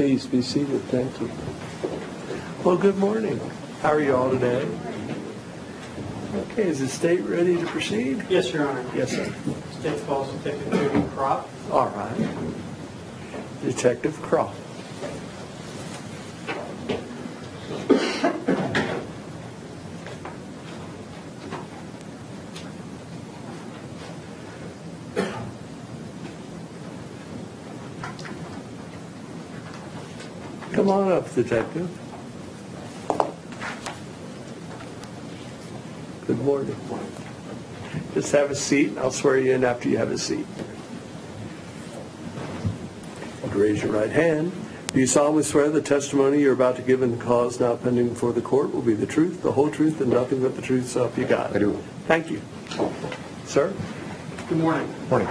Please be seated. Thank you. Well, good morning. How are you all today? Okay, is the state ready to proceed? Yes, Your Honor. Yes, sir. State calls Detective Jody Kropp. All right. Detective Kropp. Come on up, Detective. Good morning. Just have a seat. I'll swear you in after you have a seat. Raise your right hand. Do you solemnly swear the testimony you're about to give in the cause now pending before the court will be the truth, the whole truth, and nothing but the truth, so help you God? I do. Thank you. Sir? Good morning. Morning.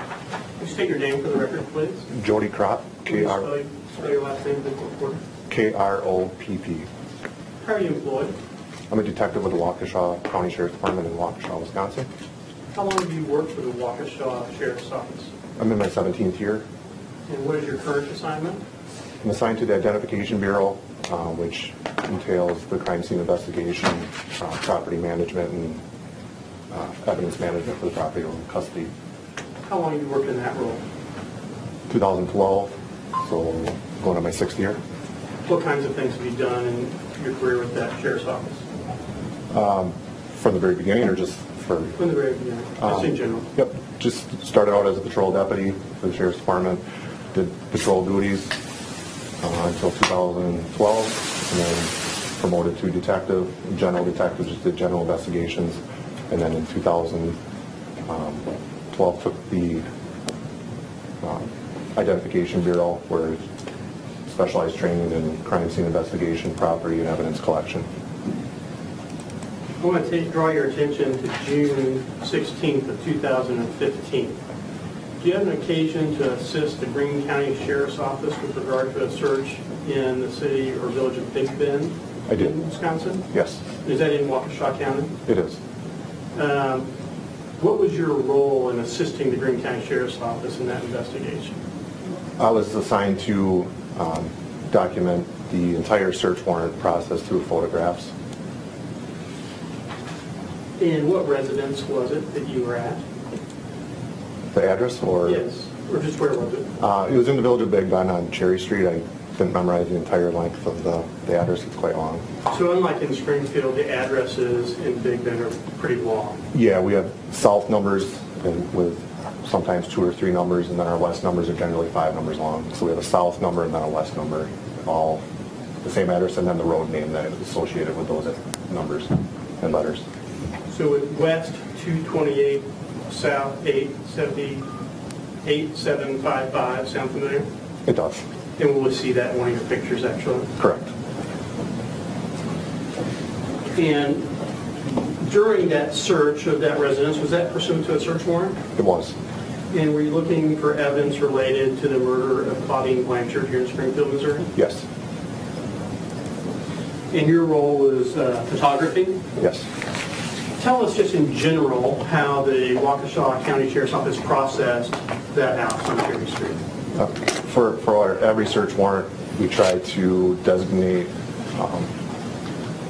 Will you state your name for the record, please? Jody Kropp, Spell your last name for the court. K-R-O-P-P. How are you employed? I'm a detective with the Waukesha County Sheriff's Department in Waukesha, Wisconsin. How long have you worked for the Waukesha Sheriff's Office? I'm in my 17th year. And what is your current assignment? I'm assigned to the Identification Bureau, which entails the crime scene investigation, property management, and evidence management for the property or custody. How long have you worked in that role? 2012, so going on my 6th year. What kinds of things have you done in your career with that Sheriff's Office? From the very beginning, or just for... From the very beginning, just in general. Yep, just started out as a patrol deputy for the Sheriff's Department, did patrol duties until 2012, and then promoted to detective, general detective, just did general investigations, and then in 2012 took the Identification Bureau, where specialized training in crime scene investigation, property, and evidence collection. I want to draw your attention to June 16th of 2015. Do you have an occasion to assist the Greene County Sheriff's Office with regard to a search in the city or village of Big Bend? I did. In Wisconsin? Yes. Is that in Waukesha County? It is. What was your role in assisting the Greene County Sheriff's Office in that investigation? I was assigned to document the entire search warrant process through photographs. And what residence was it that you were at? The address, or? Yes, or just where was it? It was in the village of Big Bend on Cherry Street. I didn't memorize the entire length of the address. It's quite long. So unlike in Springfield, the addresses in Big Bend are pretty long. Yeah, we have south numbers and with sometimes 2 or 3 numbers, and then our west numbers are generally 5 numbers long. So we have a south number and then a west number, all the same address, and then the road name that is associated with those numbers and letters. So with west 228, south 870, 8755, sound familiar? It does. And we'll see that in one of your pictures, actually. Correct. And during that search of that residence, was that pursuant to a search warrant? It was. And were you looking for evidence related to the murder of Dee Dee Blanchard here in Springfield, Missouri? Yes. And your role was photography? Yes. Tell us just in general how the Waukesha County Sheriff's Office processed that house on Cherry Street. For every search warrant, we try to designate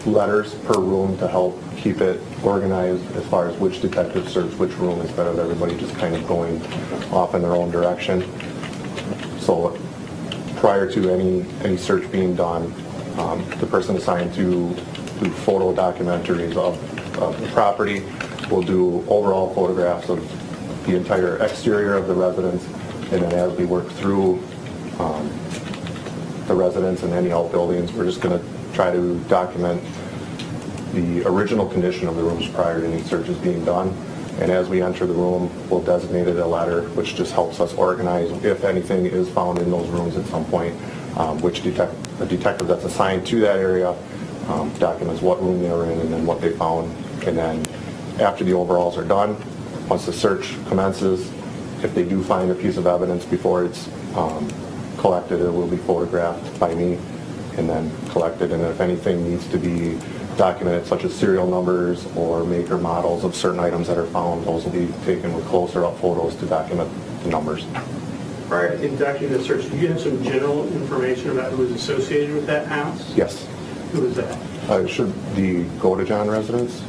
letters per room to help keep it organized as far as which detective search which room, instead of everybody just kind of going off in their own direction. So prior to any search being done, the person assigned to do photo documentaries of the property will do overall photographs of the entire exterior of the residence, and then as we work through the residence and any outbuildings, we're just going to try to document the original condition of the rooms prior to any searches being done. And as we enter the room, we'll designate it a letter, which just helps us organize if anything is found in those rooms at some point, which the detective that's assigned to that area documents what room they were in and then what they found. And then after the overalls are done, once the search commences, if they do find a piece of evidence before it's collected, it will be photographed by me and then collected. And if anything needs to be documented, such as serial numbers or make or models of certain items that are found, those will be taken with closer up photos to document the numbers. Prior to conducting the search, do you have some general information about who was associated with that house? Yes. Who was that? It should be Godejohn residents.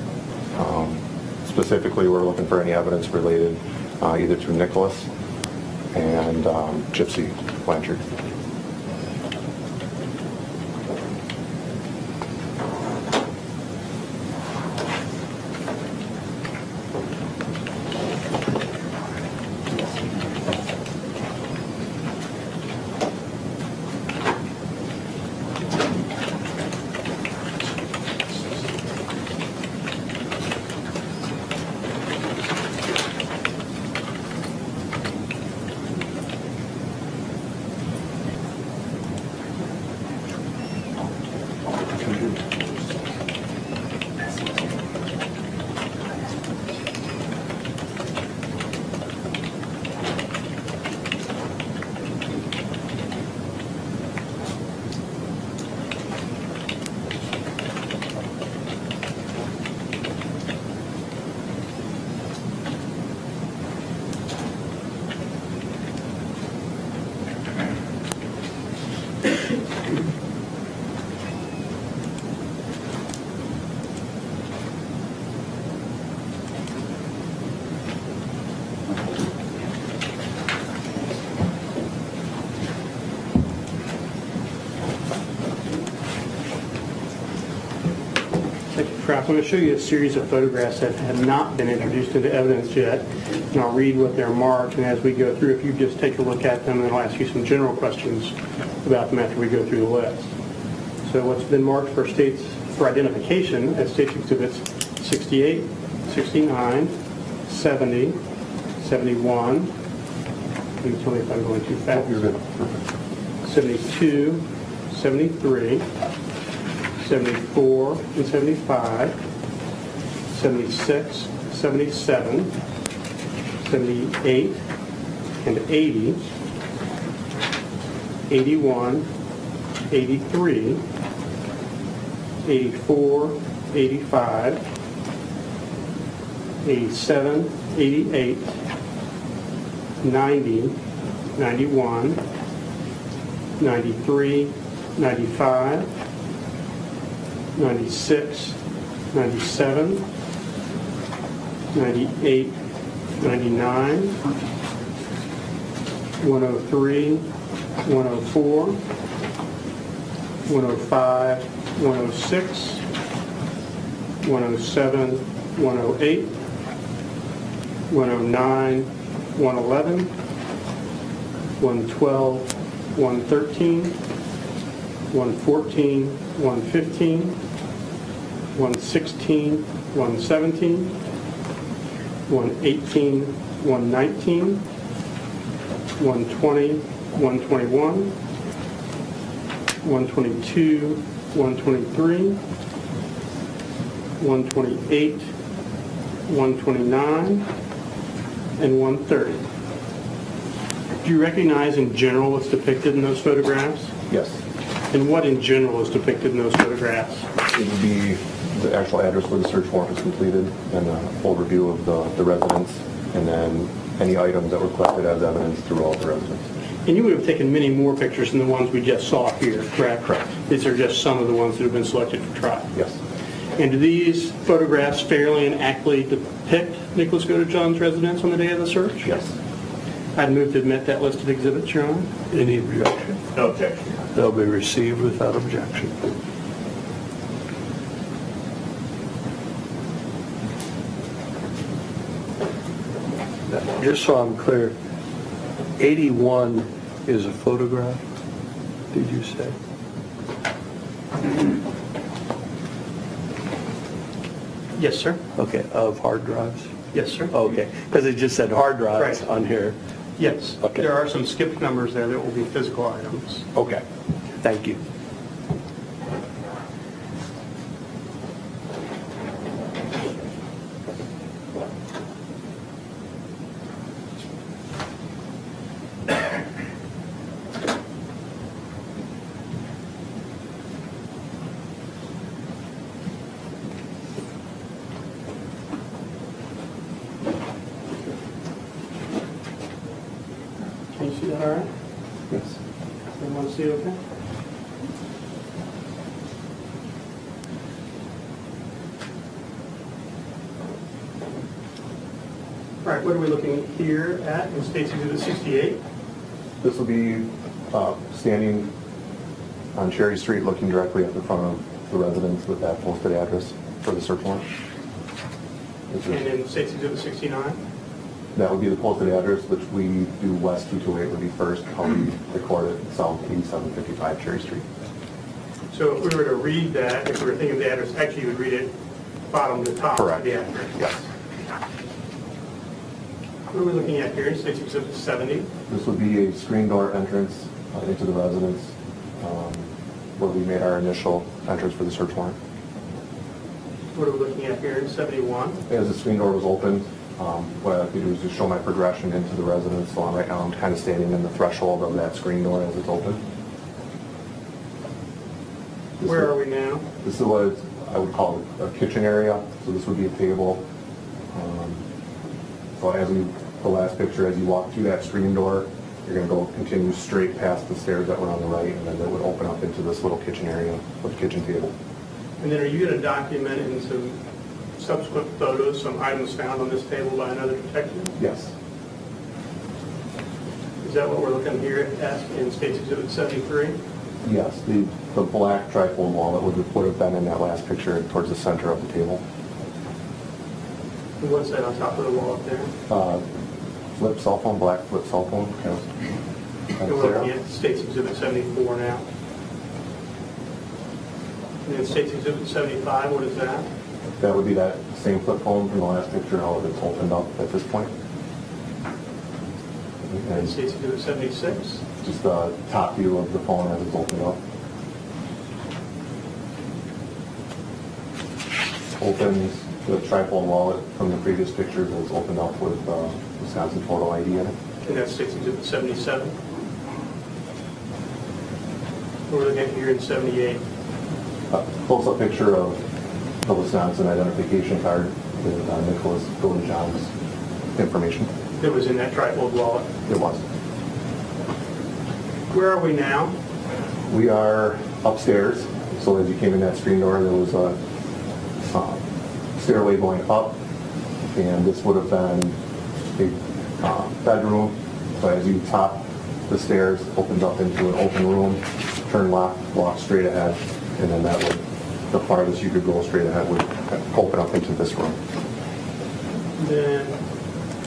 Specifically, we're looking for any evidence related either to Nicholas and Gypsy Blanchard. I'm going to show you a series of photographs that have not been introduced into evidence yet, and I'll read what they're marked, and as we go through, if you just take a look at them, and I'll ask you some general questions about them after we go through the list. So what's been marked for identification as States Exhibits 68, 69, 70, 71, please tell me if I'm going too fast, 72, 73, 74 and 75, 76, 77, 78 and 80, 81, 83, 84, 85, 87, 88, 90, 91, 93, 95, 96, 97, 98, 99, 103, 104, 105, 106, 107, 108, 109, 111, 112, 113, 114, 115, 116, 117, 118, 119, 120, 121, 122, 123, 128, 129, and 130. Do you recognize in general what's depicted in those photographs? Yes. And what in general is depicted in those photographs? It would be the actual address where the search warrant was completed and an overview of the residence, and then any items that were collected as evidence throughout the residence. And you would have taken many more pictures than the ones we just saw here, correct? Correct. These are just some of the ones that have been selected for trial. Yes. And do these photographs fairly and accurately depict Nicholas Godejohn's residence on the day of the search? Yes. I'd move to admit that list of exhibits, Your Honor. Any objection? No objection. They'll be received without objection. Now, just so I'm clear, 81 is a photograph, did you say? Yes, sir. Okay, of hard drives? Yes, sir. Okay, because it just said hard drives Right. on here. Yes. Okay. There are some skipped numbers there that will be physical items. Okay, thank you. Can you see that all right? Yes. Everyone see okay? All right, what are we looking here at in State's Exhibit 68? This will be standing on Cherry Street, looking directly at the front of the residence with that posted address for the search warrant. And in State's Exhibit 69? That would be the posted address, which we do West 228 would be first, how we record it, South 8755 Cherry Street. So if we were to read that, if we were thinking of the address, actually you would read it bottom to top Correct. of the address. Yes. What are we looking at here in State's Exhibit 70? This would be a screen door entrance into the residence where we made our initial entrance for the search warrant. What are we looking at here in 71? As the screen door was opened, what I could do is just show my progression into the residence. So right now I'm kind of standing in the threshold of that screen door as it's open. Where are we now? This is what I would call a kitchen area. So this would be a table. So as the last picture, as you walk through that screen door, you're going to go continue straight past the stairs that were on the right, and then it would open up into this little kitchen area with a kitchen table. And then are you going to document in some subsequent photos some items found on this table by another detective? Yes. Is that what we're looking here at in State's Exhibit 73? Yes, the black trifold wall that would have been in that last picture towards the center of the table. And what's that on top of the wall up there? Flip cell phone, black flip cell phone. And we're looking at State's Exhibit 74 now. And then State's Exhibit 75, what is that? That would be that same flip phone from the last picture, however it's opened up at this point. And State's Exhibit 76? Just the top view of the phone as it's opened up. Opens the trifold wallet from the previous picture that's opened up with Wisconsin photo ID in it. And that's State's Exhibit 77. We're looking at here in 78. Close-up picture of the Wisconsin identification card with Nicholas Godejohn's information. It was in that trifold wallet. It was. Where are we now? We are upstairs. So as you came in that screen door, there was a stairway going up, and this would have been a bedroom. So as you top the stairs, opens up into an open room, turn left, walk straight ahead, and then that would, the farthest you could go straight ahead would open up into this room. And then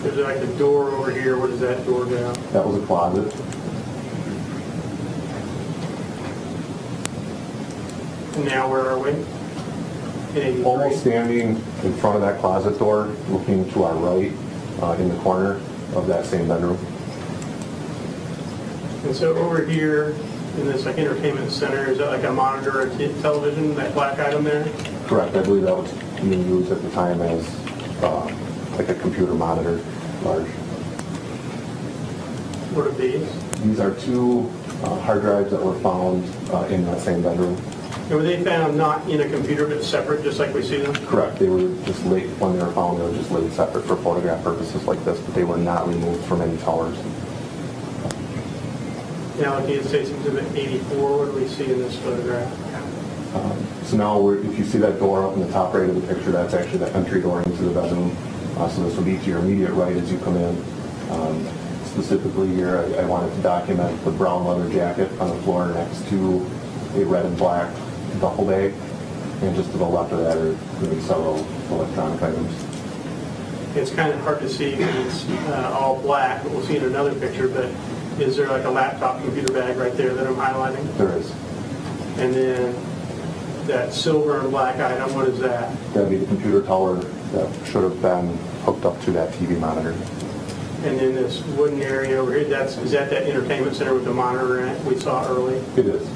there's like a door over here. What is that door down? That was a closet. And now where are we? In 83. Almost standing in front of that closet door, looking to our right in the corner of that same bedroom. And so over here in this like entertainment center, is that like a monitor or television, that black item there? Correct. I believe that was being used at the time as like a computer monitor, large. What are these? These are two hard drives that were found in that same bedroom. And were they found not in a computer but separate, just like we see them? Correct. They were just laid, when they were found, they were just laid separate for photograph purposes like this, but they were not removed from any towers. Now looking at State's Exhibit 84, what do we see in this photograph? So now if you see that door up in the top right of the picture, that's actually the entry door into the bedroom. So this will be to your immediate right as you come in. Specifically here, I wanted to document the brown leather jacket on the floor next to a red and black duffel bag. And just to the left of that are going to be several electronic items. It's kind of hard to see because it's all black, but we'll see in another picture, but is there like a laptop computer bag right there that I'm highlighting? There is. And then that silver and black item, what is that? That would be the computer tower that should have been hooked up to that TV monitor. And then this wooden area over here, is that entertainment center with the monitor in it we saw early? It is.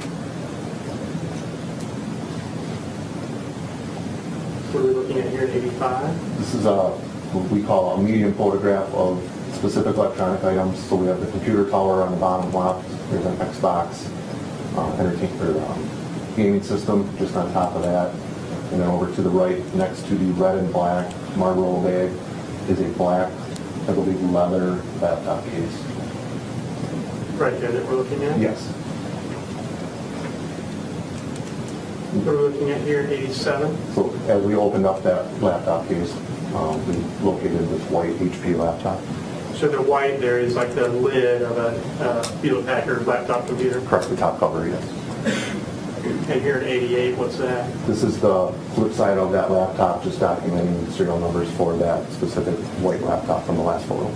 What are we looking at here in 85? This is what we call a medium photograph of specific electronic items. So we have the computer tower on the bottom left. There's an Xbox gaming system just on top of that. And then over to the right, next to the red and black Marlboro bag, is a black, I believe, leather laptop case. right there that we're looking at? Yes. What are we looking at here in 87? So as we opened up that laptop case, we located this white HP laptop. So the white there is like the lid of a Hewlett-Packard laptop computer? Correct, the top cover, yes. And here in 88, what's that? This is the flip side of that laptop, just documenting the serial numbers for that specific white laptop from the last photo.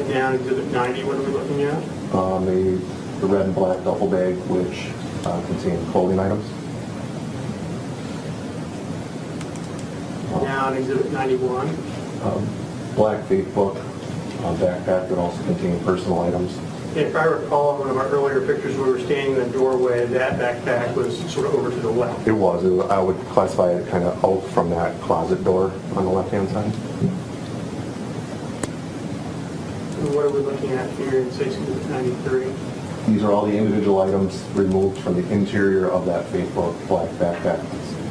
And now exhibit 90, what are we looking at? The red and black duffel bag, which contained clothing items. Now in exhibit 91. Black vape book, backpack that also contained personal items. If I recall, one of our earlier pictures, we were standing in the doorway, that backpack was sort of over to the left. It was. I would classify it kind of out from that closet door on the left-hand side. And what are we looking at here in say exhibit 93? These are all the individual items removed from the interior of that vape book, black backpack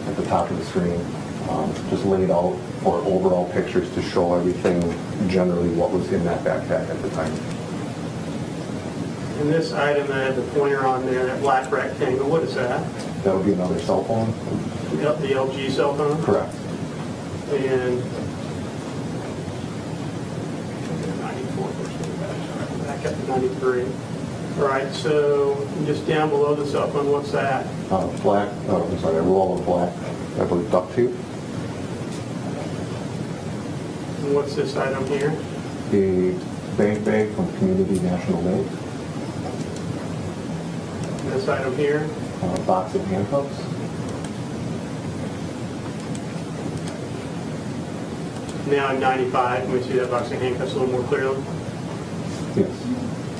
at the top of the screen. Just laid out for overall pictures to show everything, generally what was in that backpack at the time. And this item that had the pointer on there, that black rectangle, what is that? That would be another cell phone? The LG cell phone? Correct. And 94, back up to 93. All right, so just down below the cell phone, what's that? A roll of black, I believe, duct tape. And what's this item here? A bank bag from Community National Bank. And this item here? A box of handcuffs. Now in 95, can we see that box of handcuffs a little more clearly? Yes.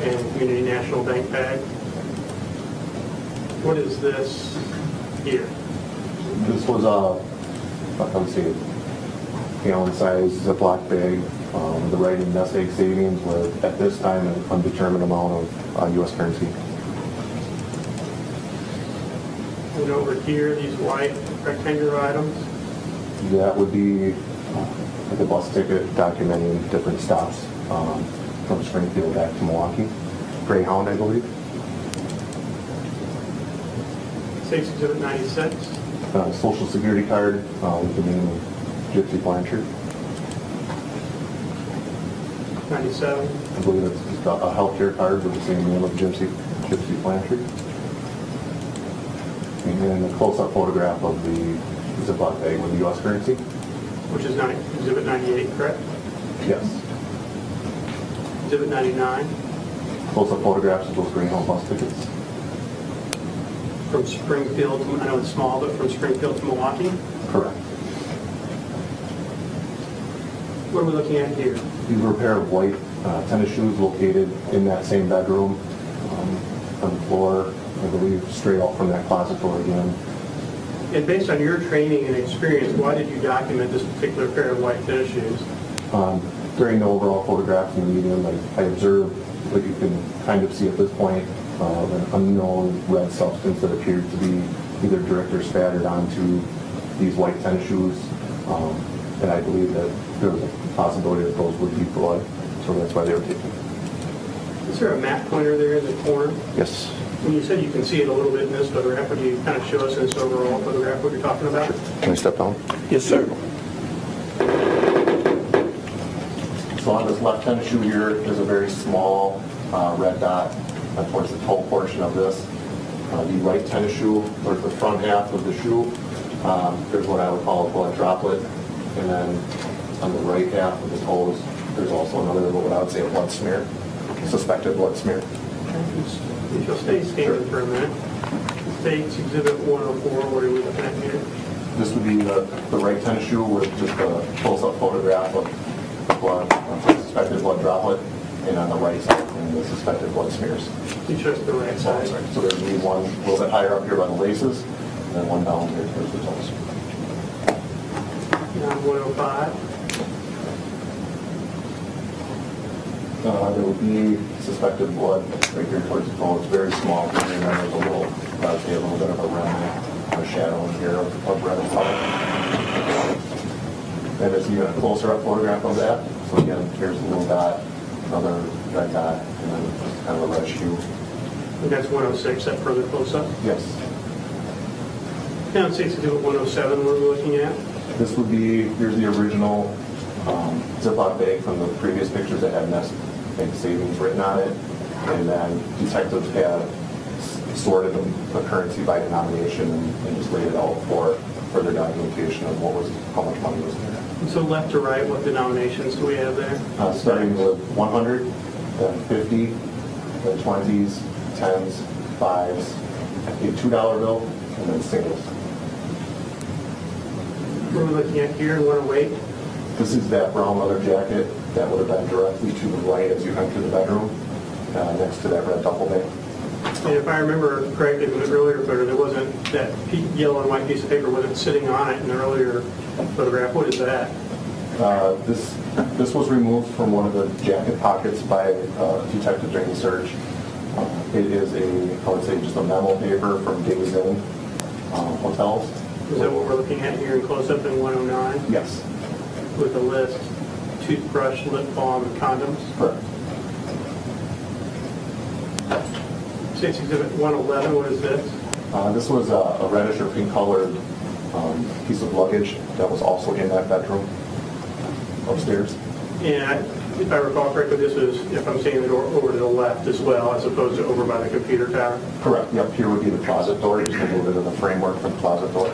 And Community National Bank bag. What is this here? This was I would say, gallon-sized Ziploc bag. The writing nest egg savings with, at this time, an undetermined amount of U.S. currency. And over here, these white rectangular items. That would be like a bus ticket documenting different stops from Springfield back to Milwaukee. Greyhound, I believe. Safety exhibit 96. Social security card with the name of Gypsy Blanchard. 97. I believe it's just a healthcare card with the same name of Gypsy Blanchard. And then a close-up photograph of the Ziploc bag with the U.S. currency. Which is exhibit 98, correct? Yes. Exhibit 99. Close-up photographs of those Greyhound bus tickets. From Springfield, I know it's small, but from Springfield to Milwaukee? Correct. What are we looking at here? These were a pair of white tennis shoes located in that same bedroom on the floor, I believe, straight out from that closet door again. And based on your training and experience, why did you document this particular pair of white tennis shoes? During the overall photographs in the medium, I observed what you can kind of see at this point, an unknown red substance that appeared to be either dripped or spattered onto these white tennis shoes. And I believe that there was a possibility that those would be blood, so that's why they were taken. Is there a map pointer there in the corner? Yes. When you said you can see it a little bit in this photograph, would you kind of show us in this overall photograph what you're talking about? Can I step down? Yes, sir. So on this left tennis shoe here, there's a very small red dot towards the toe portion of this. The right tennis shoe, towards the front half of the shoe, there's what I would call a blood droplet. And then on the right half of the toes, there's also another, what I would say, a blood smear, suspected blood smear. If you'll stay standing for a minute. States exhibit 104, what are we looking at here? This would be the right tennis shoe with just a close-up photograph of blood, suspected blood droplet, and on the right side, and the suspected blood smears. You show us the right side. So there'd be one a little bit higher up here by the laces, and then one down here towards the toes. Now 105. There would be suspected blood right here towards the toe. It's very small, and then there's a little, I would say, a little bit of a remnant, a shadow in here of red and color. And as you get a closer up photograph of that, so again, here's a little dot, another red dot, and then kind of a reddish hue. And that's 106, that further close-up? Yes. Now it says to do at 107, what are we looking at? This would be, here's the original Ziploc bag from the previous pictures that had Nest Bank Savings written on it. And then detectives had sorted the currency by denomination and just laid it out for further documentation of how much money was there. And so left to right, what denominations do we have there? Starting with 100, then 50, then 20s, 10s, 5s, a $2 bill, and then singles. What are we looking at here in 108? This is that brown leather jacket that would have been directly to the right as you enter the bedroom, next to that red duffel bag. And if I remember correctly from the earlier photo, there wasn't, that yellow and white piece of paper wasn't sitting on it in the earlier photograph. What is that? This was removed from one of the jacket pockets by a detective during the search. It is I would say just a memo paper from Days Inn hotels. Is that what we're looking at here in close-up in 109? Yes. With a list, toothbrush, lip balm, and condoms? Correct. State's Exhibit 111, what is this? This was a reddish or pink colored piece of luggage that was also in that bedroom upstairs. And if I recall correctly, this was, if I'm seeing the door, over to the left as well, as opposed to over by the computer tower? Correct. Yep, here would be the closet door. Just a little bit of the framework for the closet door.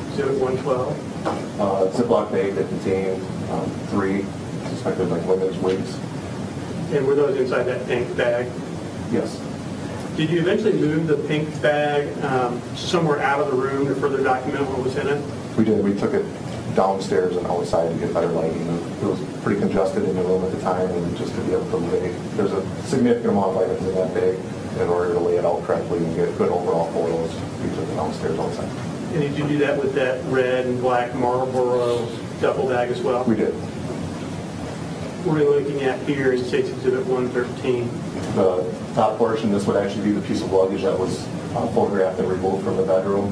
Exhibit 112. Ziploc bag that contained 3 suspected women's wigs. And were those inside that pink bag? Yes. Did you eventually move the pink bag somewhere out of the room to further document what was in it? We did. We took it downstairs and outside to get better lighting. It was pretty congested in the room at the time, and just to be able to lay, there's a significant amount of items in that bag. In order to lay it out correctly and get good overall photos, we took it downstairs outside. And did you do that with that red and black Marlboro duffel bag as well? We did. What are we looking at here in State's Exhibit 113? The top portion, this would actually be the piece of luggage that was photographed and removed from the bedroom.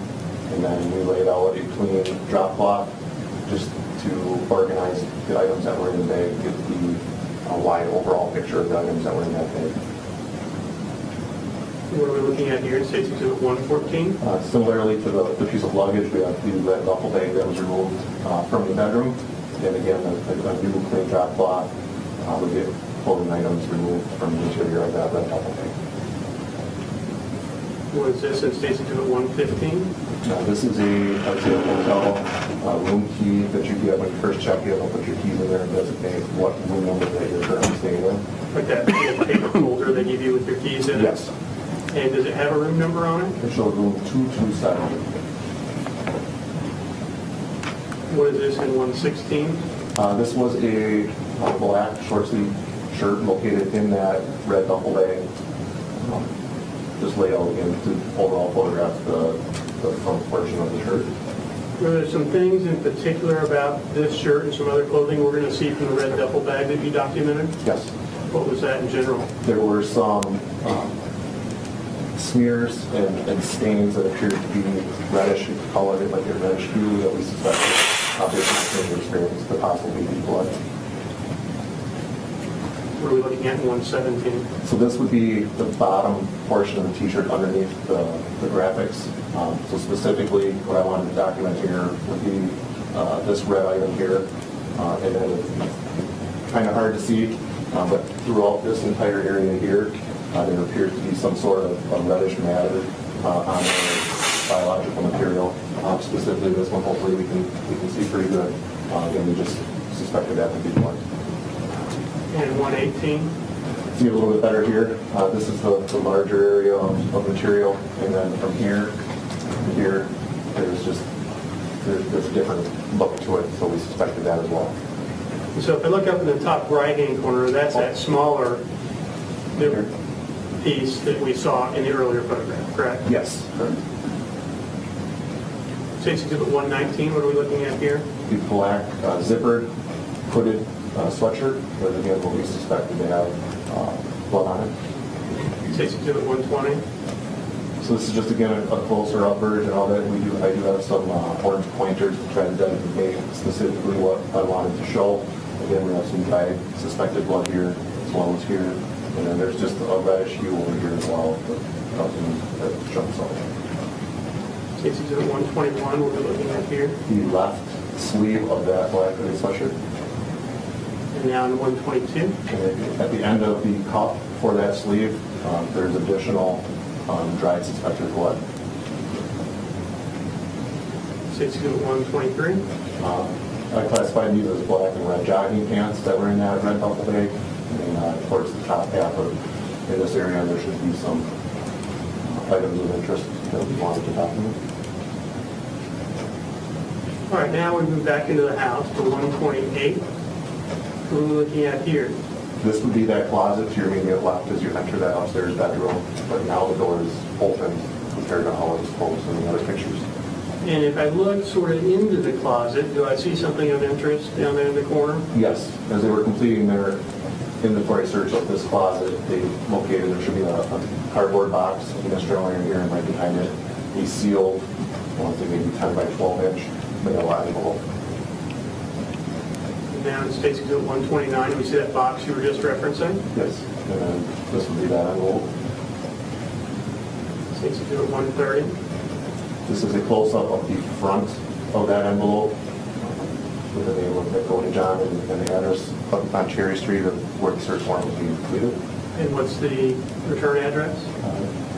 And then we laid out a clean drop cloth just to organize the items that were in the bag, get the wide overall picture of the items that were in that bag. What are we looking at here in State's Exhibit 114? Similarly to the piece of luggage, we have the red duffel bag that was removed from the bedroom. And again, a new clean drop cloth would get clothing items removed from the interior of that red duffel bag. What is this in State's Exhibit 115? This is a hotel room key that you get when you first check in. They'll put your keys in there and designate what room number that you're currently staying in. Like that paper folder they give you with your keys in it? Yes. And does it have a room number on it? It shows room 227. What is this in 116? This was a black short sleeve shirt located in that red duffel bag. Just laid out again to overall photograph the front portion of the shirt. Were there some things in particular about this shirt and some other clothing we're going to see from the red duffel bag that you documented? Yes. What was that in general? There were some smears and stains that appeared to be reddish. You could call it like a reddish hue that we suspected, based on the experience, to possibly be blood. What are we looking at in 117? So this would be the bottom portion of the t-shirt underneath the graphics. So specifically, what I wanted to document here would be this red item here. And then it's kind of hard to see, but throughout this entire area here, there appears to be some sort of a reddish matter on the biological material. Specifically this one, hopefully we can see pretty good. And we just suspected that to be blood. And 118? See a little bit better here. This is the larger area of material, and then from here to here, there's a different look to it, so we suspected that as well. So if I look up in the top right-hand corner, that's that smaller piece that we saw in the earlier photograph, correct? Yes, correct. State's Exhibit 119, what are we looking at here? The black zippered hooded sweatshirt, but again, what we suspected to have blood on it. State's Exhibit 120. So this is just again a closer up version of it. I do have some orange pointers to try to designate specifically what I wanted to show. again, we have some dry suspected blood here as well as here. And then there's just a reddish hue over here as well, but nothing that jumps out. Case Exhibit 121, what we're looking at here. The left sleeve of that black hooded sweatshirt. And now in 122. And at the end of the cuff for that sleeve, there's additional dried suspected blood. Case Exhibit 123. I classified these as black and red jogging pants that were in that red duffel bag. And towards the top half of in this area, there should be some items of interest that we wanted to document. All right, now we move back into the house to 128. What are we looking at here? This would be that closet to your immediate left as you enter that upstairs bedroom, but now the door is open compared to how it was closed in the other pictures. And if I look sort of into the closet, do I see something of interest down there in the corner? Yes, as they were completing their inventory search of this closet, they located, there should be a cardboard box in this drawer here and right behind it, a sealed, I want to say maybe 10 by 12 inch manila envelope. Now in Case Exhibit 129, we see that box you were just referencing. Yes, and then this would be that envelope. Case Exhibit 130. This is a close-up of the front of that envelope with the name of Godejohn and the address on Cherry Street of where the search warrant was being completed. And what's the return address?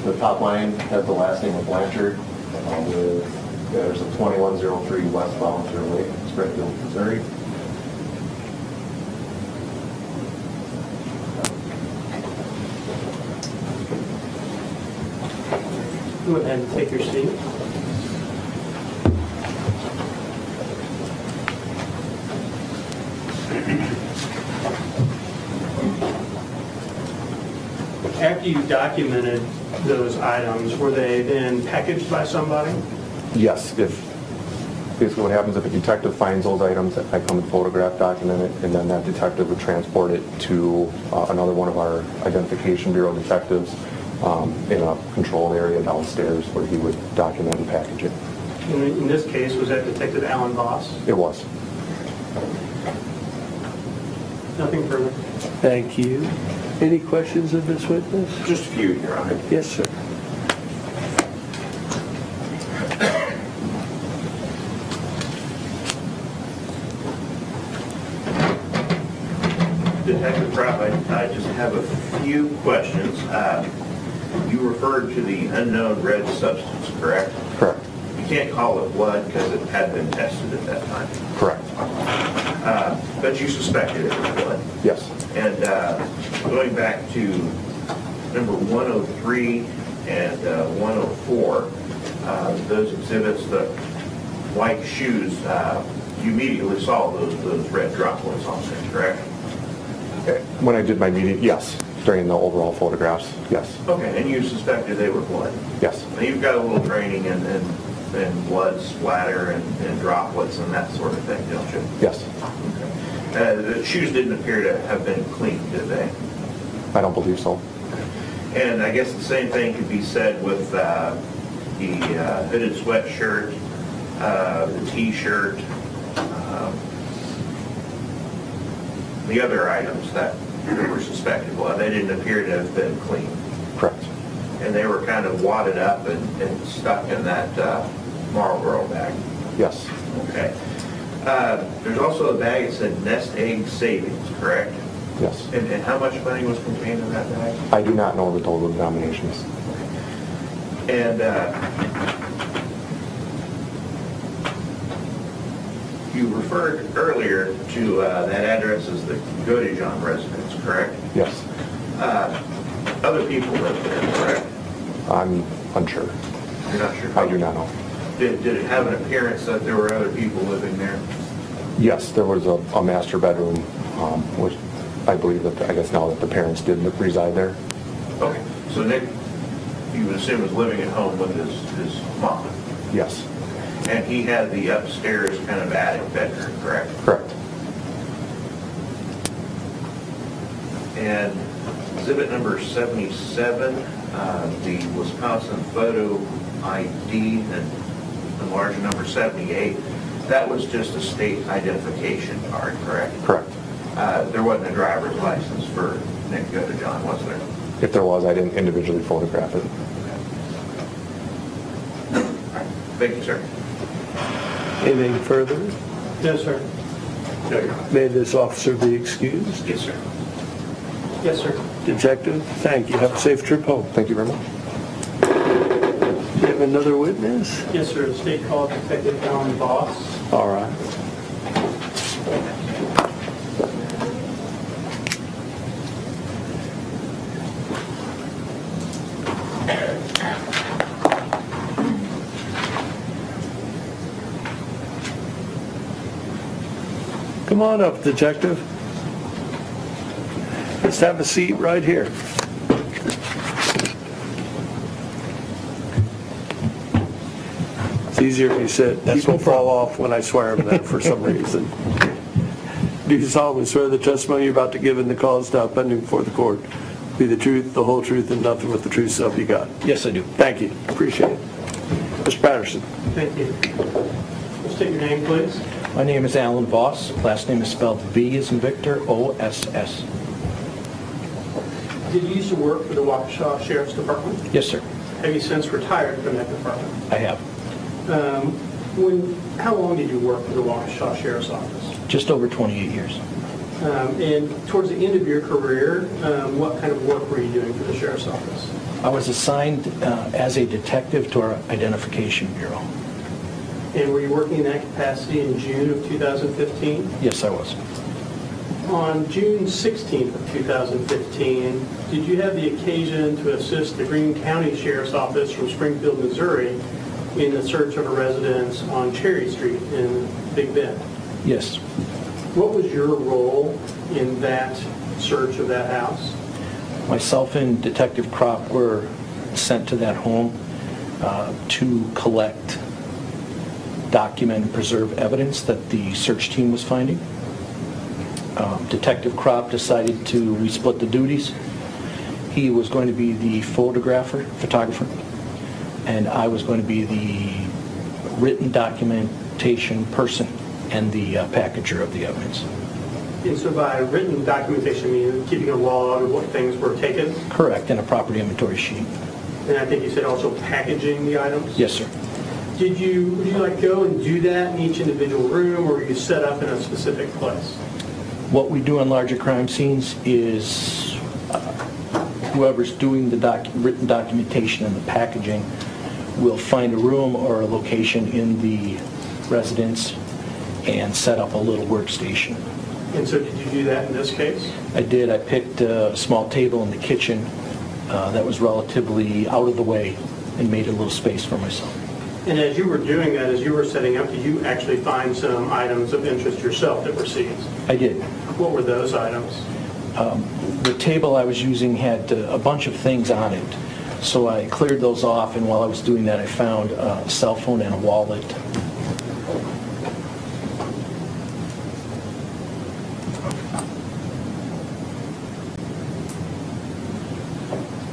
The top line has the last name of Blanchard there's a 2103 West Volunteer Lake, Springfield, Missouri. Go ahead and take your seat. After you documented those items, were they then packaged by somebody? Yes, basically what happens if a detective finds those items, I come and photograph, document it, and then that detective would transport it to another one of our Identification Bureau detectives in a control area downstairs where he would document and package it. In this case, was that Detective Alan Voss? It was. Nothing further. Thank you. Any questions of this witness? Just a few, Your Honor. Yes, sir. Detective Kropp, I just have a few questions. You referred to the unknown red substance, correct? Correct. You can't call it blood because it had been tested at that time. Correct. But you suspected it was blood. Yes. And going back to number 103 and 104, those exhibits, the white shoes, you immediately saw those red droplets on there, correct? When I did my meeting, yes. During the overall photographs, yes. Okay, and you suspected they were blood? Yes. Now, you've got a little training in blood splatter and droplets and that sort of thing, don't you? Yes. Okay. The shoes didn't appear to have been cleaned, did they? I don't believe so. And I guess the same thing could be said with the hooded sweatshirt, the T-shirt, the other items that were suspected blood. They didn't appear to have been cleaned. Correct. And they were kind of wadded up and stuck in that Marlboro bag. Yes. Okay. There's also a bag that said Nest Egg Savings, correct? Yes. And how much money was contained in that bag? I do not know the total denominations. And you referred earlier to that address as the Godejohn residence, correct? Yes. Other people live there, correct? I'm unsure. You're not sure? I do not know. Did it have an appearance that there were other people living there? Yes, there was a master bedroom, which I believe that, I guess now that the parents did reside there. Okay. So Nick, you would assume, was living at home with his mom? Yes. And he had the upstairs kind of attic bedroom, correct? Correct. And exhibit number 77, the Wisconsin photo ID and the margin number 78, that was just a state identification card, correct? Correct. There wasn't a driver's license for Nick Godejohn, was there? If there was, I didn't individually photograph it. Thank you, sir. Anything further? Yes, sir. No, Your Honor. May this officer be excused? Yes, sir. Yes, sir. Detective, thank you. Have a safe trip home. Thank you very much. Do you have another witness? Yes, sir. The state called Detective Alan Voss. All right. Come on up, Detective. Just have a seat right here. It's easier if you sit. People fall off when I swear them there for some reason. Do you solemnly swear the testimony you're about to give in the cause now pending before the court be the truth, the whole truth, and nothing but the truth, so help you God? Yes, I do. Thank you. Appreciate it. Mr. Patterson. Thank you. State your name, please. My name is Alan Voss. Last name is spelled V as in Victor, O-S-S. Did you used to work for the Waukesha Sheriff's Department? Yes, sir. Have you since retired from that department? I have. How long did you work for the Waukesha Sheriff's Office? Just over 28 years. And towards the end of your career, what kind of work were you doing for the Sheriff's Office? I was assigned as a detective to our Identification Bureau. And were you working in that capacity in June of 2015? Yes, I was. On June 16th of 2015, did you have the occasion to assist the Greene County Sheriff's Office from Springfield, Missouri in the search of a residence on Cherry Street in Big Bend? Yes. What was your role in that search of that house? Myself and Detective Kropp were sent to that home to collect, document, and preserve evidence that the search team was finding. Detective Kropp decided we split the duties. He was going to be the photographer, and I was going to be the written documentation person and the packager of the evidence. And so by written documentation, you mean keeping a log of what things were taken? Correct, and a property inventory sheet. And I think you said also packaging the items? Yes, sir. Would you like go and do that in each individual room, or were you set up in a specific place? What we do on larger crime scenes is whoever's doing the written documentation and the packaging will find a room or a location in the residence and set up a little workstation. And so did you do that in this case? I did. I picked a small table in the kitchen that was relatively out of the way and made a little space for myself. And as you were doing that, as you were setting up, did you actually find some items of interest yourself that were seized? I did. What were those items? The table I was using had a bunch of things on it, so I cleared those off, and while I was doing that, I found a cell phone and a wallet.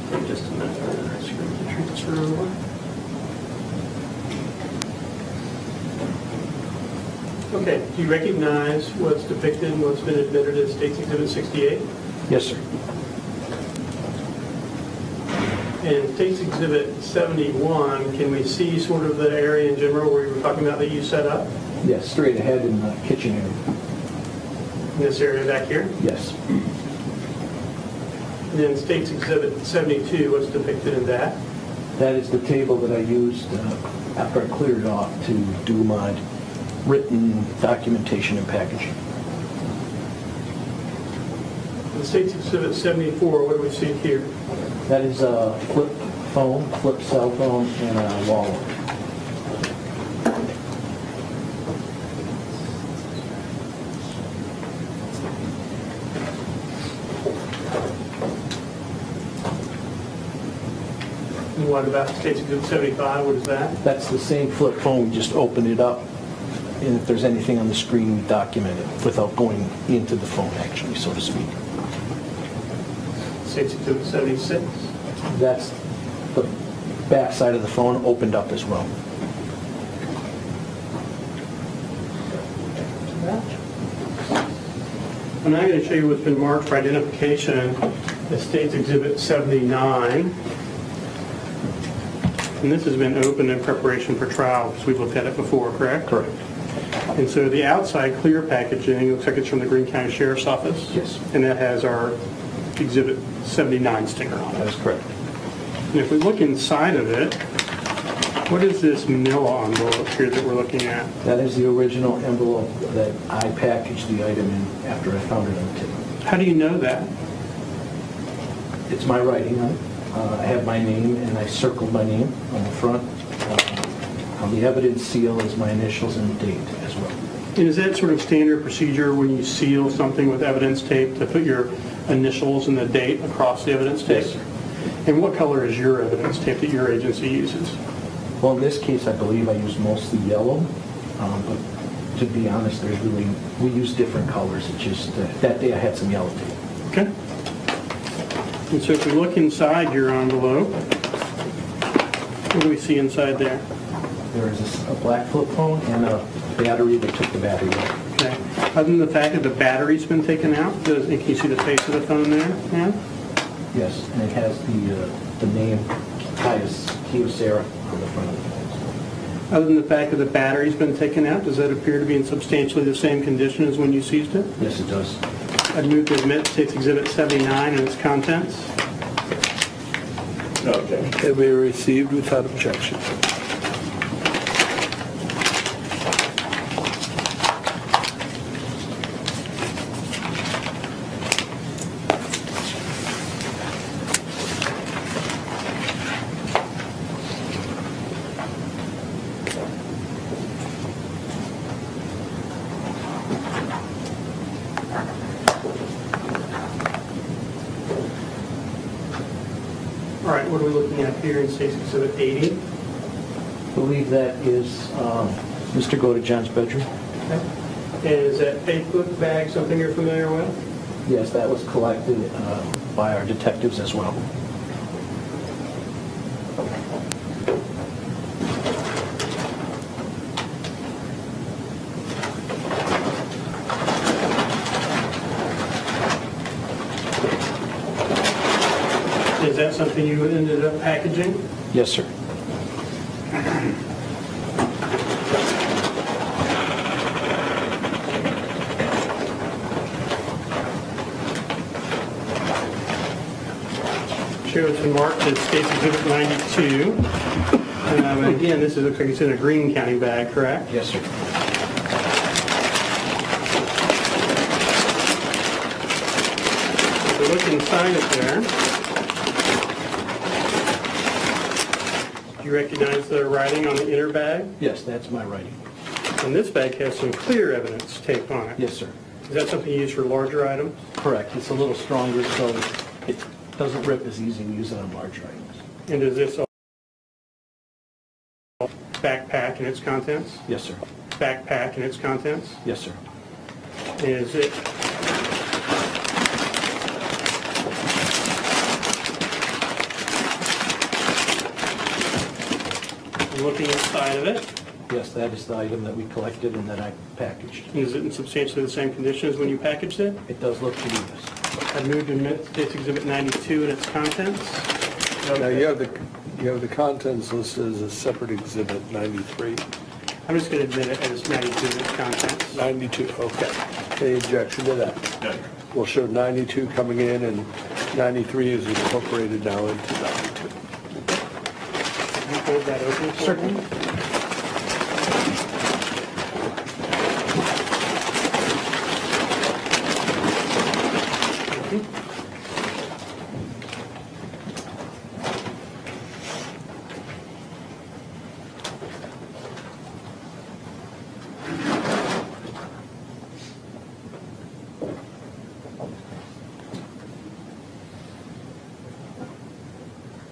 Take just a minute. I'm just going to transfer over. Okay, do you recognize what's depicted and what's been admitted as State's Exhibit 68? Yes, sir. And State's Exhibit 71, can we see sort of the area in general where you were talking about that you set up? Yes, straight ahead in the kitchen area. In this area back here? Yes. And then State's Exhibit 72, what's depicted in that? That is the table that I used after I cleared it off to do my written documentation and packaging. In State's Exhibit 74, what do we see here? That is a flip phone, flip cell phone, and a wallet. And what about State's Exhibit 75, what is that? That's the same flip phone, we just open it up, and if there's anything on the screen, we document it without going into the phone, actually, so to speak. State's Exhibit 76. That's the back side of the phone opened up as well. I'm now going to show you what's been marked for identification as State's Exhibit 79. And this has been opened in preparation for trial, because we've looked at it before, correct? Correct. And so the outside clear packaging looks like it's from the Greene County Sheriff's Office? Yes. And that has our Exhibit 79 sticker on That it. is correct. And if we look inside of it, what is this manila envelope here that we're looking at? That is the original envelope that I packaged the item in after I found it on the table. How do you know that? It's my writing on it. I have my name, and I circled my name on the front. On the evidence seal is my initials and the date as well. And is that sort of standard procedure when you seal something with evidence tape to put your initials and the date across the evidence tape? Yes, sir. And what color is your evidence tape that your agency uses? Well, in this case, I believe I used mostly yellow, but to be honest, we use different colors. It's just that day I had some yellow tape. Okay. And so if we look inside your envelope, what do we see inside there? There is a black flip phone and a battery that took the battery out. Okay. Other than the fact that the battery's been taken out, can you see the face of the phone there? Yeah. Yes, and it has the name Kyocera on the front of the phone. Other than the fact that the battery's been taken out, does that appear to be in substantially the same condition as when you seized it? Yes, it does. I'd move to admit State's Exhibit 79 and its contents. Okay. It be received without objection. All right, what are we looking at here in State's Exhibit 80? I believe that is Mr. Godejohn's bedroom. Okay. And is that fake book bag something you're familiar with? Yes, that was collected by our detectives as well. Is that something you ended up packaging? Yes, sir. Shows been marked as State's Exhibit 92. And again, this looks like it's in a Greene County bag, correct? Yes, sir. If we look inside it there, do you recognize the writing on the inner bag? Yes, that's my writing. And this bag has some clear evidence tape on it. Yes, sir. Is that something you use for larger items? Correct. It's a little stronger, so it doesn't rip as easy to use it on larger items. And is this all backpack and its contents? Yes, sir. Backpack and its contents? Yes, sir. Is it looking inside of it? Yes, that is the item that we collected and that I packaged. Is it in substantially the same condition as when you packaged it? It does look to be this. I moved to admit State's Exhibit 92 and its contents. Now, you have the contents listed as a separate exhibit, 93. I'm just going to admit it as 92 and its contents. 92, okay. Any objection to that? No. We'll show 92 coming in, and 93 is incorporated now into 92. Can you hold that open for me? Thank you.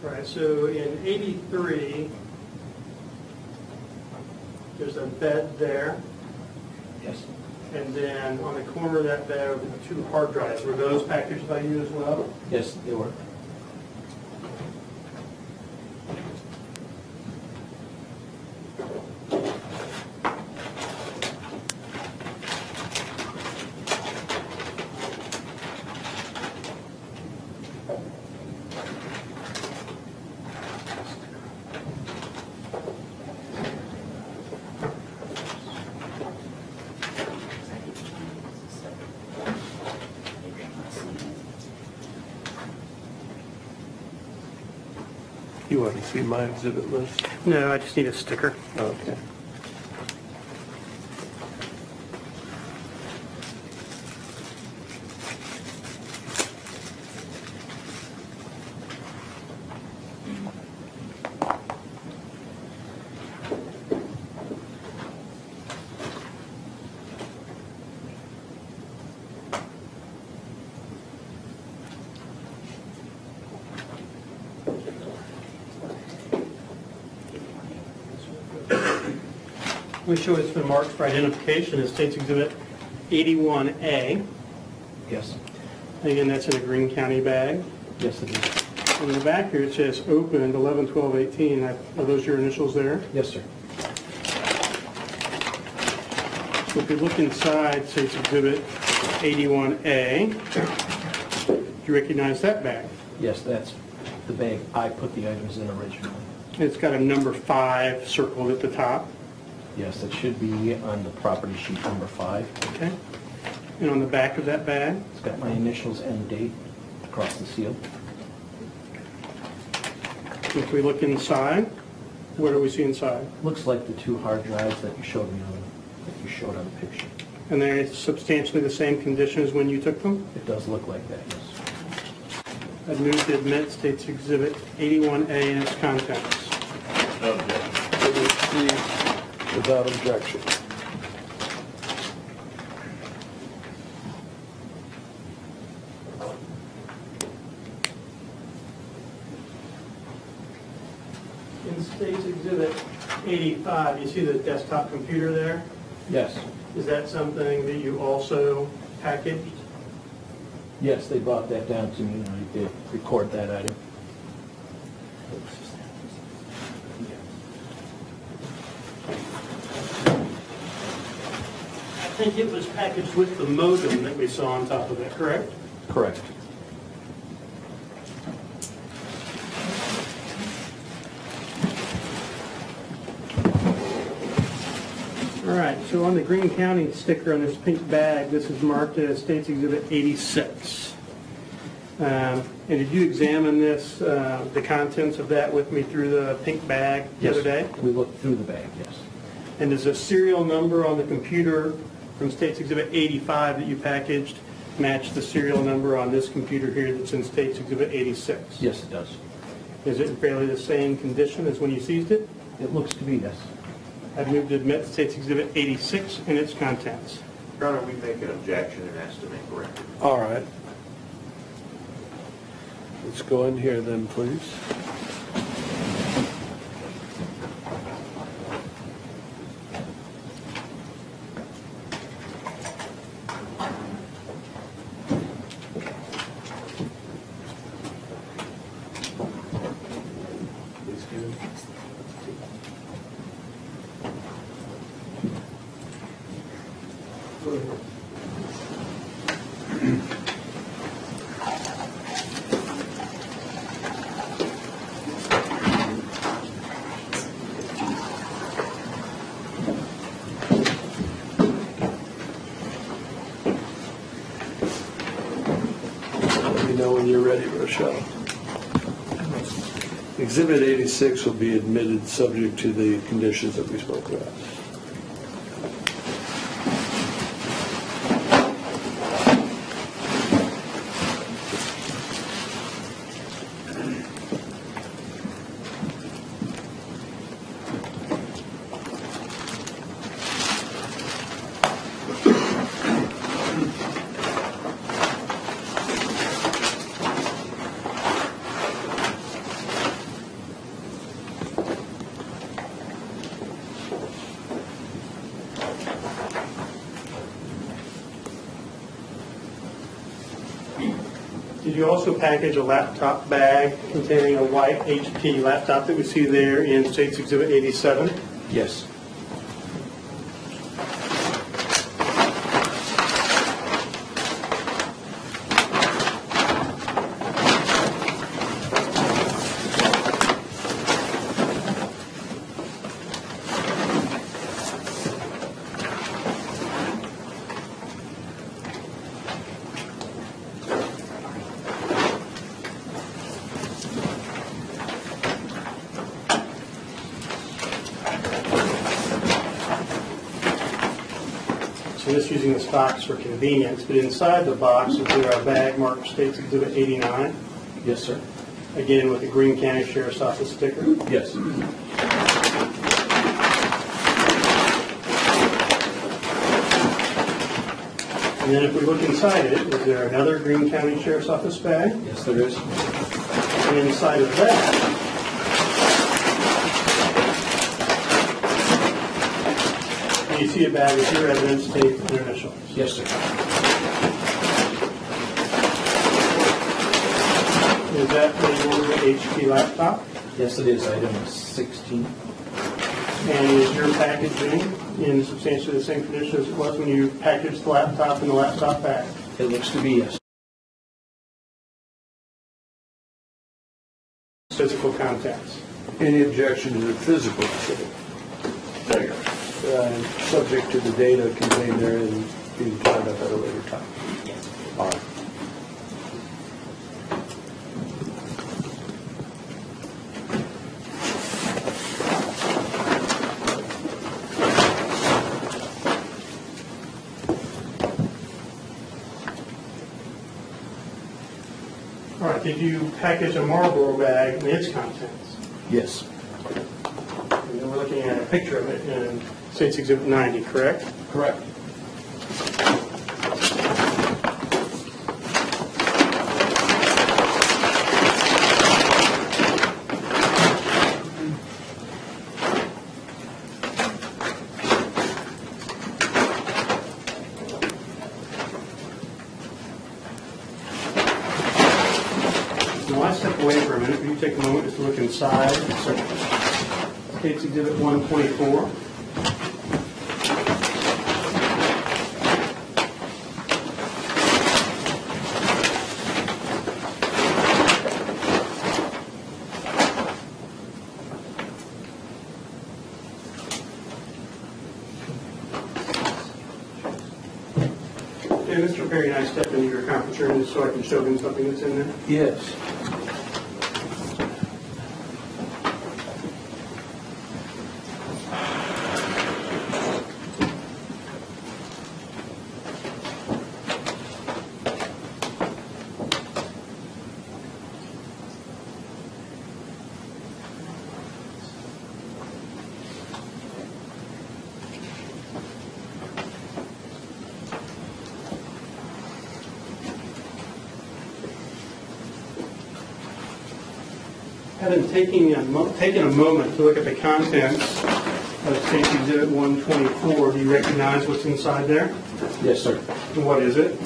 Right, so in 83, there's a bed there, Yes. and then on the corner of that bed are 2 hard drives. Were those packaged by you as well? Yes, they were. You want to see my exhibit list? No, I just need a sticker. Okay. We show it's been marked for identification as State's Exhibit 81A. Yes. Again, that's in a Greene County bag. Yes, it is. In the back here, it says opened 11/12/18. Are those your initials there? Yes, sir. So if you look inside State's Exhibit 81A, do you recognize that bag? Yes, that's the bag I put the items in originally. It's got a number 5 circled at the top. Yes, it should be on the property sheet number 5. Okay. And on the back of that bag, It's got my initials and date across the seal. if we look inside, what do we see inside? Looks like the 2 hard drives that you showed me on, the picture. And they're substantially the same condition as when you took them? It does look like that, yes. I'd move to admit State's Exhibit 81A and its contents. No objection. Without objection. In State's Exhibit 85, you see the desktop computer there? Yes. Is that something that you also packaged? Yes, they brought that down to me, and I did record that item. I think it was packaged with the modem that we saw on top of it, correct? Correct. All right, so on the Greene County sticker on this pink bag, this is marked as State's Exhibit 86. And did you examine this, the contents of that with me through the pink bag the other day? We looked through the bag, yes. And does the serial number on the computer from State's Exhibit 85 that you packaged match the serial number on this computer here that's in State's Exhibit 86? Yes, it does. Is it in fairly the same condition as when you seized it? It looks to be, yes. I'd move to admit State's Exhibit 86 and its contents. Your Honor, we make an objection and ask to make a record. All right. Let's go in here then, please. Let me know when you're ready, Rochelle. Exhibit 86 will be admitted subject to the conditions that we spoke about. Did you also package a laptop bag containing a white HP laptop that we see there in State's Exhibit 87? Yes. I'm just using this box for convenience, but inside the box is there a bag marked States Exhibit 89, Yes, sir. again with the Greene County Sheriff's Office sticker. Yes. And then if we look inside it, is there another Greene County Sheriff's Office bag? Yes, there is. And inside of that, do you see a bag with your evidence, tape, and initials? Yes, sir. Is that the order HP laptop? Yes, it is. Item 16. And is your packaging in substantially the same condition as it was when you packaged the laptop in the laptop bag? It looks to be yes. Physical contents. Any objection to the physical exhibit? There you go. Subject to the data contained therein being tied up at a later time? Yes. All right. All right, did you package a Marlboro bag and its contents? Yes. And then we're looking at a picture of it in States Exhibit 90, correct? Correct. Now, I step away for a minute. Will you take a moment just to look inside? States Exhibit 124. And Mr. Perry and I step into your conference room just so I can show him something that's in there. Yes. Having taken a moment to look at the contents of States Exhibit 124, do you recognize what's inside there? Yes, sir. And what is it?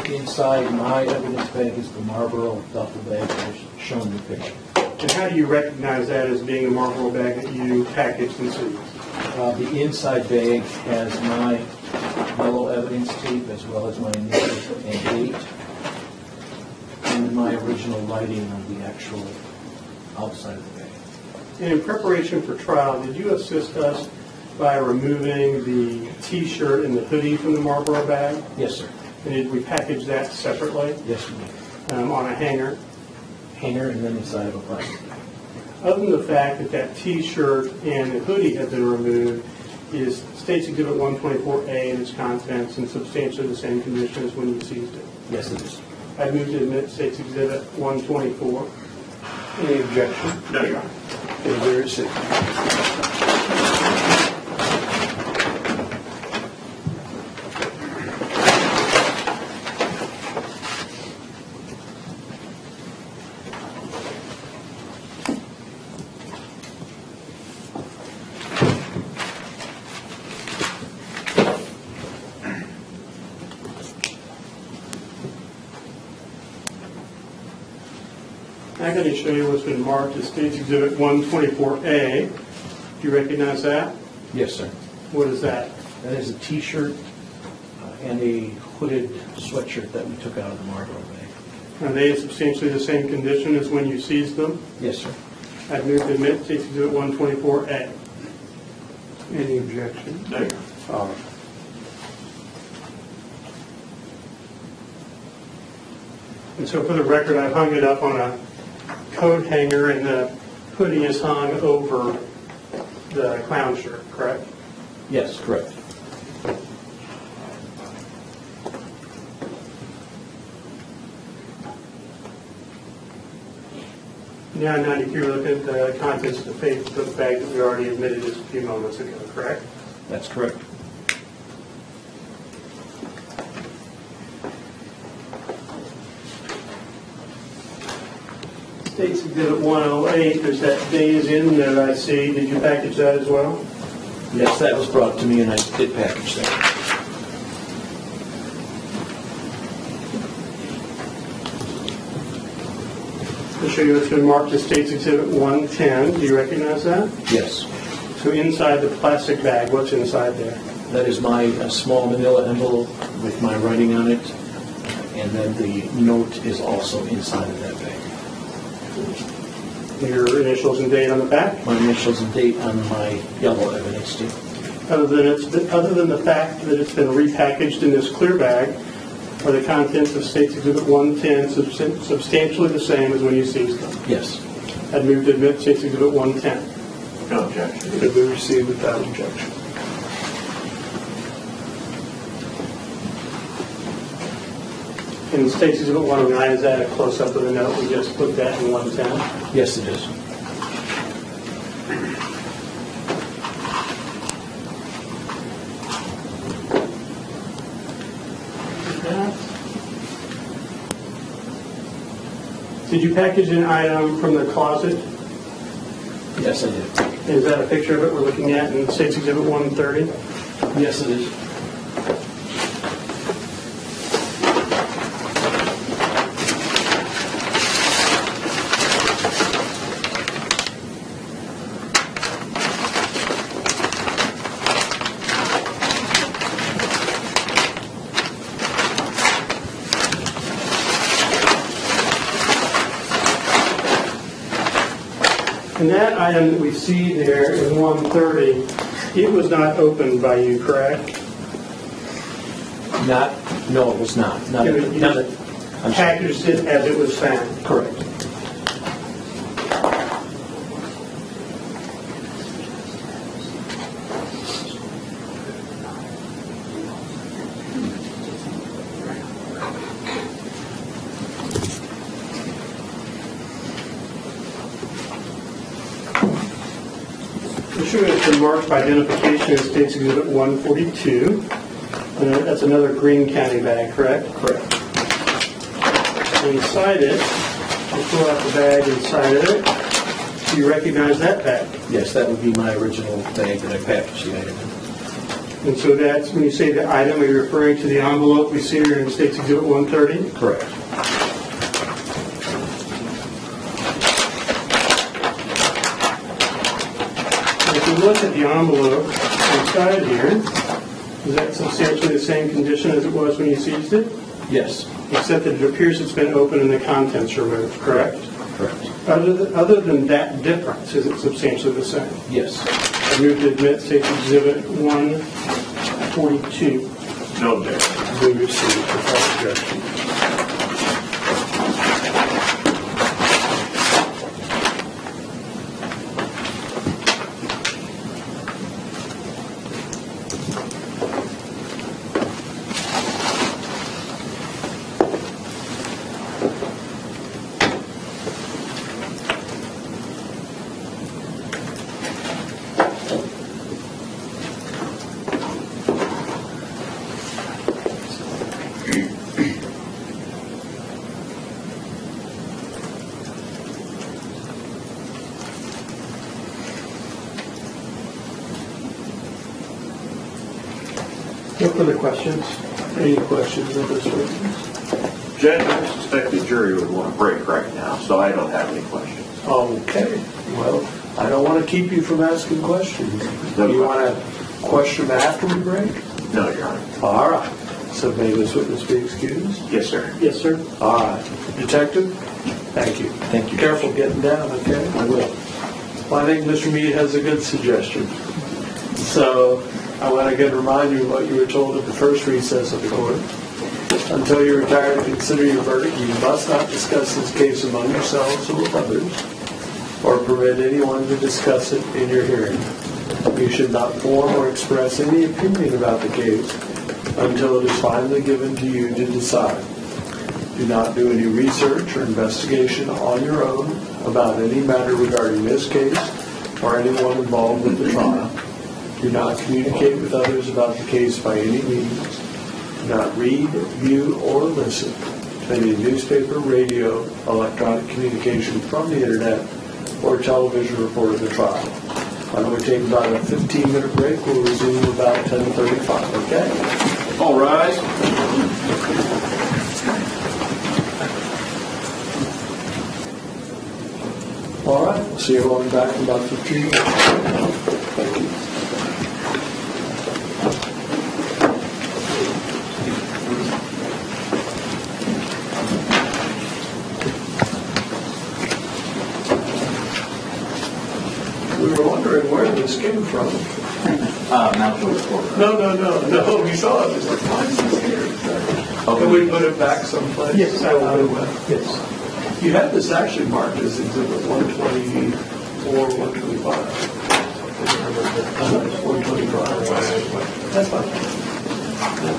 Inside my evidence bag is the Marlboro duffel bag that is shown in the picture. And how do you recognize that as being a Marlboro bag that you packaged and sealed? The inside bag has my yellow evidence tape as well as my initial and date and my original writing on the actual outside of the bag. And in preparation for trial, did you assist us by removing the T-shirt and the hoodie from the Marlboro bag? Yes, sir. And did we package that separately Yes, we did. on a hanger? Hanger and then inside of a plastic bag. Other than the fact that that T-shirt and the hoodie have been removed, is States Exhibit 124A and its contents in substantially the same condition as when you seized it? Yes, it is. I move to admit States Exhibit 124. Any objection? No, Your Honor. Okay, there is it. I'm going to show you what's been marked as States Exhibit 124A. Do you recognize that? Yes, sir. What is that? That is a T-shirt and a hooded sweatshirt that we took out of the Marlboro bag. Are they in substantially the same condition as when you seized them? Yes, sir. I move to admit States Exhibit 124A. Any objection? No, Your Honor. All right. And so for the record, I've hung it up on a coat hanger and the hoodie is hung over the clown shirt, correct? Yes, correct. Now, 93, we're looking at the contents of the Facebook bag that we already admitted just a few moments ago, correct? That's correct. States Exhibit 108, there's that days in there I see. Did you package that as well? Yes, that was brought to me and I did package that. I'll show you what's been marked as States Exhibit 110. Do you recognize that? Yes. So inside the plastic bag, what's inside there? That is my small manila envelope with my writing on it, and then the note is also inside of that bag. Your initials and date on the back? My initials and date on my yellow evidence too. Other than the fact that it's been repackaged in this clear bag, are the contents of States Exhibit 110 substantially the same as when you seized them? Yes. I'd move to admit States Exhibit 110. No objection. To be received without objection. In States Exhibit 109, is that a close-up of the note we just looked at in 110? Yes, it is. Did you package an item from the closet? Yes, I did. Is that a picture of it we're looking at in States Exhibit 130? Yes, it is. And that item that we see there in 130, it was not opened by you, correct? No, it was not. I'm sorry. Packaged it as it was found. Correct. The sugar has been marked by identification as States Exhibit 142. And that's another Greene County bag, correct? Correct. Inside it, you pull out the bag inside of it. Do you recognize that bag? Yes, that would be my original bag that I packaged the item in. And so that's, when you say the item, are you referring to the envelope we see here in States Exhibit 130? Correct. If you look at the envelope inside here, is that substantially the same condition as it was when you seized it? Yes. Except that it appears it's been opened and the contents removed, correct? Correct. Other than that difference, is it substantially the same? Yes. I move to admit States Exhibit 142. No objection. Be received without objection. No further questions? Any questions of this witness? Judge, I suspect the jury would want a break right now, so I don't have any questions. Okay, well, I don't want to keep you from asking questions. No You want to question after we break? No, Your Honor. All right. So may this witness be excused? Yes, sir. Yes, sir. All right. Detective? Thank you. Thank you. Careful getting down, okay? I will. Well, I think Mr. Meade has a good suggestion. So I want to again remind you what you were told at the first recess of the court. Until you retire to consider your verdict, you must not discuss this case among yourselves or with others, or permit anyone to discuss it in your hearing. You should not form or express any opinion about the case until it is finally given to you to decide. Do not do any research or investigation on your own about any matter regarding this case or anyone involved with the trial. Do not communicate with others about the case by any means. Do not read, view, or listen to any newspaper, radio, electronic communication from the internet, or television report of the trial. Why don't we take about a 15-minute break? We'll resume about 10:35, okay? All rise. All right, we'll see everyone back in about 15 minutes. Thank you. We were wondering where this came from. No, we saw it. It's like, why is this here? Can we put it back someplace? Yes, I will. Yes. You have this actually marked as Exhibit 124, 125. 125. That's fine. That's